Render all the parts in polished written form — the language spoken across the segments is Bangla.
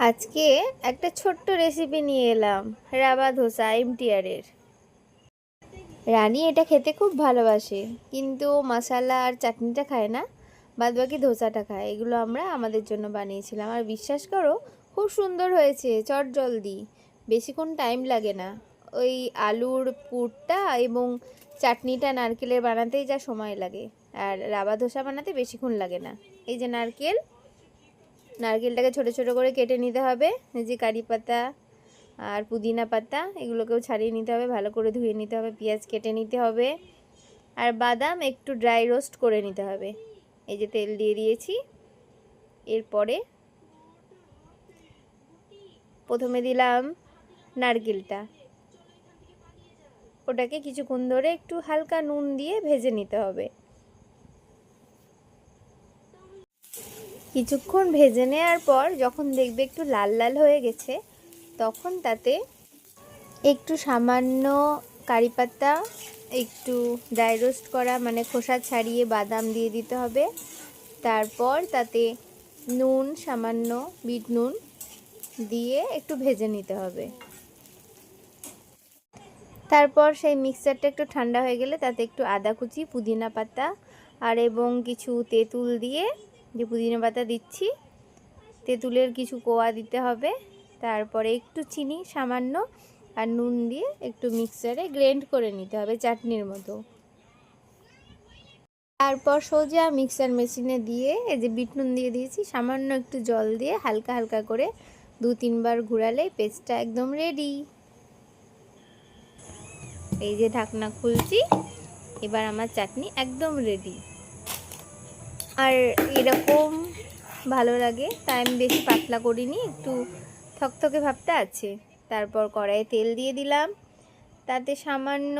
আজকে একটা ছোট্ট রেসিপি নিয়ে এলাম, রাবা ধোসা এমটিআরের। রানী এটা খেতে খুব ভালোবাসে, কিন্তু মশলা আর চাটনিটা খায় না, বাদবাকি ধোসাটা খায়। এগুলো আমরা আমাদের জন্য বানিয়েছিলাম, আর বিশ্বাস করো খুব সুন্দর হয়েছে, চটজলদি, বেশিক্ষণ টাইম লাগে না। ওই আলুর পুরটা এবং চাটনিটা নারকেলের বানাতেই যা সময় লাগে, আর রাবা ধোসা বানাতে বেশিক্ষণ লাগে না। এই যে নারকেলটাকে ছোট ছোট করে কেটে নিতে হবে। এই যে কারি পাতা আর পুদিনা পাতা এগুলোকেও ছাড়িয়ে নিতে হবে, ভালো করে ধুয়ে নিতে হবে। পেঁয়াজ কেটে নিতে হবে, আর বাদাম একটু ড্রাই রোস্ট করে নিতে হবে। এই যে তেল দিয়ে দিয়েছি। এরপরে প্রথমে দিলাম নারকেলটা, ওটাকে কিছুক্ষণ ধরে একটু হালকা নুন দিয়ে ভেজে নিতে হবে। কিছুক্ষণ ভেজে নেওয়ার পর যখন দেখবে একটু লাল লাল হয়ে গেছে, তখন তাতে একটু সামান্য কারি পাতা, একটু ড্রাই রোস্ট করা মানে খোসা ছাড়িয়ে বাদাম দিয়ে দিতে হবে। তারপর তাতে নুন, সামান্য বিট নুন দিয়ে একটু ভেজে নিতে হবে। তারপর সেই মিক্সচারটা একটু ঠান্ডা হয়ে গেলে তাতে একটু আদা কুচি, পুদিনা পাতা আর এবং কিছু তেঁতুল দিয়ে, যে পুদিনা পাতা দিচ্ছি, তেঁতুলের কিছু কোয়া দিতে হবে। তারপরে একটু চিনি সামান্য আর নুন দিয়ে একটু মিক্সারে গ্রাইন্ড করে নিতে হবে চাটনির মতো। তারপর সোজা মিক্সার মেশিনে দিয়ে এই যে বিট নুন দিয়ে দিয়েছি, সামান্য একটু জল দিয়ে হালকা হালকা করে 2-3 বার ঘোরালে পেস্টটা একদম রেডি। এই যে ঢাকনা খুলছি, এবার আমার চাটনি একদম রেডি। আর এরকম ভালো লাগে, তাই আমি বেশি পাতলা করিনি, একটু থকথকে ভাবটা আছে। তারপর কড়াইয়ে তেল দিয়ে দিলাম, তাতে সামান্য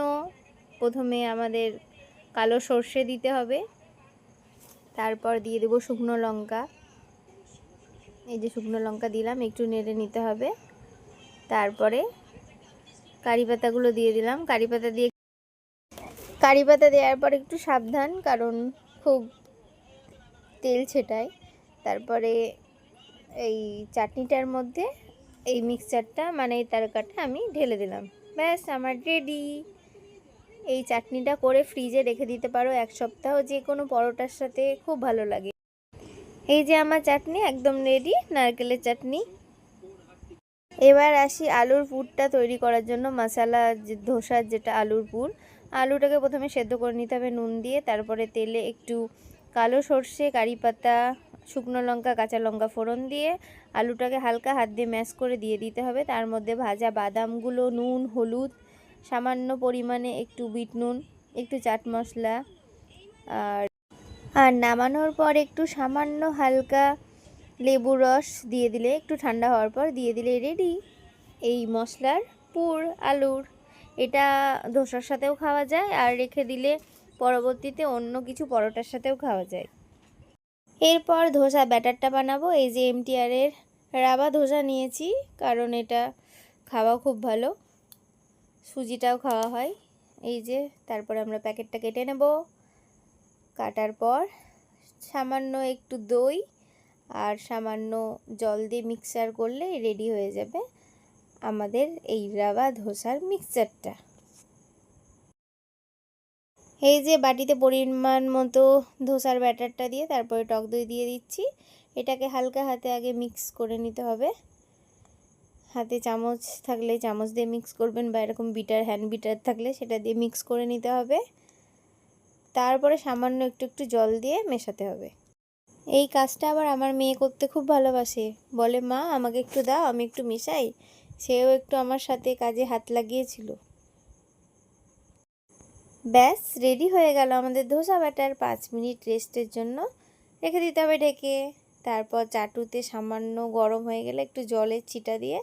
প্রথমে আমাদের কালো সর্ষে দিতে হবে। তারপর দিয়ে দেবো শুকনো লঙ্কা। এই যে শুকনো লঙ্কা দিলাম, একটু নেড়ে নিতে হবে। তারপরে কারি পাতাগুলো দিয়ে দিলাম। কারি পাতা দেওয়ার পর একটু সাবধান, কারণ খুব তেল ছেটায়। তারপরে এই চাটনিটার মধ্যে এই মিক্সচারটা মানে এই তরকাটা আমি ঢেলে দিলাম। ব্যাস, আমার রেডি। এই চাটনিটা করে ফ্রিজে রেখে দিতে পারো 1 সপ্তাহ, যে কোনো পরোটার সাথে খুব ভালো লাগে। এই যে আমার চাটনি একদম রেডি, নারকেলের চাটনি। এবার আসি আলুর পুরটা তৈরি করার জন্য। মশলা ধোসার যেটা আলুর পুর, আলুটাকে প্রথমে সেদ্ধ করে নিতে হবে নুন দিয়ে। তারপরে তেলে একটু কালো সর্ষে, কারি পাতা, শুকনো লঙ্কা, কাঁচা লঙ্কা ফোড়ন দিয়ে আলুটাকে হালকা হাত দিয়ে ম্যাশ করে দিয়ে দিতে হবে। তার মধ্যে ভাজা বাদামগুলো, নুন, হলুদ, সামান্য পরিমাণে একটু বিট নুন, একটু চাট মশলা, আর নামানোর পর একটু সামান্য হালকা লেবুর রস দিয়ে দিলে, একটু ঠান্ডা হওয়ার পর দিয়ে দিলে রেডি এই মশলার পুর আলুর। এটা ধোসার সাথেও খাওয়া যায়, আর রেখে দিলে পরবর্তীতে অন্য কিছু পরোটার সাথেও খাওয়া যায়। এরপর ধোসা ব্যাটারটা বানাবো। এই যে এমটিআরের রাবা ধোসা নিয়েছি, কারণ এটা খাওয়া খুব ভালো, সুজিটাও খাওয়া হয়। এই যে তারপরে আমরা প্যাকেটটা কেটে নেব। কাটার পর সামান্য একটু দই আর সামান্য জল দিয়ে মিক্সার করলে রেডি হয়ে যাবে আমাদের এই রাবা ধোসার মিক্সচারটা। এই যে বাটিতে পরিমাণ মতো ধোসার ব্যাটারটা দিয়ে তারপরে টক দই দিয়ে দিচ্ছি। এটাকে হালকা হাতে আগে মিক্স করে নিতে হবে। হাতে চামচ থাকলে চামচ দিয়ে মিক্স করবেন, বা এরকম হ্যান্ড বিটার থাকলে সেটা দিয়ে মিক্স করে নিতে হবে। তারপরে সামান্য একটু একটু জল দিয়ে মেশাতে হবে। এই কাজটা আবার আমার মেয়ে করতে খুব ভালোবাসে, বলে মা আমাকে একটু দাও, আমি একটু মেশাই। সেও একটু আমার সাথে কাজে হাত লাগিয়েছিল। ব্যাস, রেডি হয়ে গেল আমাদের ধোসা ব্যাটার। 5 মিনিট রেস্টের জন্য রেখে দিতে হবে ঢেকে। তারপর চাটুতে সামান্য গরম হয়ে গেলে একটু জলের ছিটা দিয়ে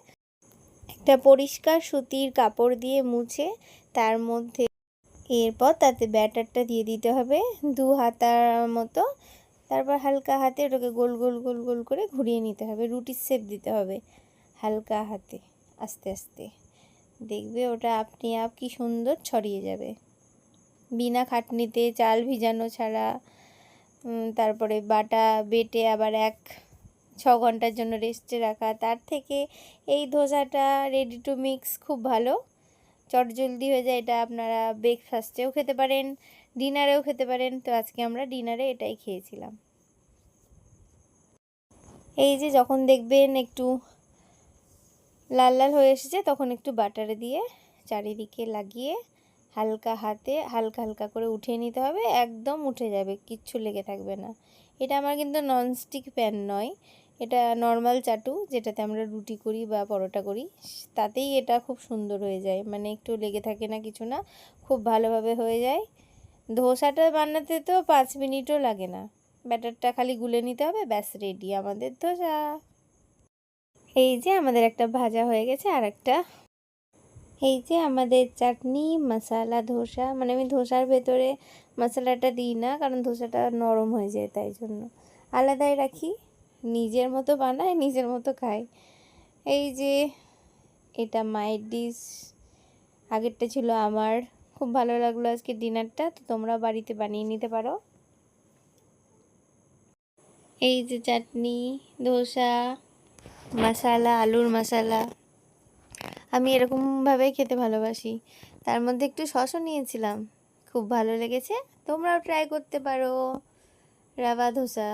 একটা পরিষ্কার সুতির কাপড় দিয়ে মুছে তার মধ্যে, এরপর তাতে ব্যাটারটা দিয়ে দিতে হবে 2 হাতার মতো। তারপর হালকা হাতে ওটাকে গোল গোল গোল গোল করে ঘুরিয়ে নিতে হবে, রুটির শেপ দিতে হবে হালকা হাতে, আস্তে আস্তে। দেখবে ওটা আপনি আপ কি সুন্দর ছড়িয়ে যাবে, বিনা খাটনিতে, চাল ভিজানো ছাড়া। তারপরে বেটে আবার ঘন্টার জন্য রেস্টে রাখা, তার থেকে এই ধোসাটা রেডি টু মিক্স খুব ভালো, চটজলদি হয়ে যায়। এটা আপনারা ব্রেকফাস্টেও খেতে পারেন, ডিনারেও খেতে পারেন। তো আজকে আমরা ডিনারে এটাই খেয়েছিলাম। এই যে যখন দেখবেন একটু লাল লাল হয়ে এসেছে, তখন একটু বাটারে দিয়ে চারিদিকে লাগিয়ে হালকা হাতে হালকা হালকা করে উঠিয়ে নিতে হবে। একদম উঠে যাবে, কিচ্ছু লেগে থাকবে না। এটা আমার কিন্তু ননস্টিক প্যান নয়, এটা নর্মাল চাটু, যেটাতে আমরা রুটি করি বা পরোটা করি, তাতেই এটা খুব সুন্দর হয়ে যায়, মানে একটু লেগে থাকে না, কিছু না, খুব ভালোভাবে হয়ে যায়। ধোসাটা বানাতে তো 5 মিনিটও লাগে না, ব্যাটারটা খালি গুলে নিতে হবে, ব্যাস রেডি আমাদের ধোসা। এই যে আমাদের একটা ভাজা হয়ে গেছে, আর একটা এই যে আমাদের চাটনি মশালা ধোসা। মানে আমি ধোসার ভেতরে মশলাটা দিই না, কারণ ধোসাটা নরম হয়ে যায়, তাই জন্য আলাদাই রাখি, নিজের মতো বানাই, নিজের মতো খাই। এই যে এটা মায়ের ডিশ, আগেরটা ছিল আমার। খুব ভালো লাগলো আজকে ডিনারটা, তো তোমরা বাড়িতে বানিয়ে নিতে পারো। এই যে চাটনি, ধোসা, মশালা, আলুর মশালা, আমি এরকমভাবেই খেতে ভালোবাসি। তার মধ্যে একটু সসও নিয়েছিলাম, খুব ভালো লেগেছে। তোমরাও ট্রাই করতে পারো রাভা ধোসা।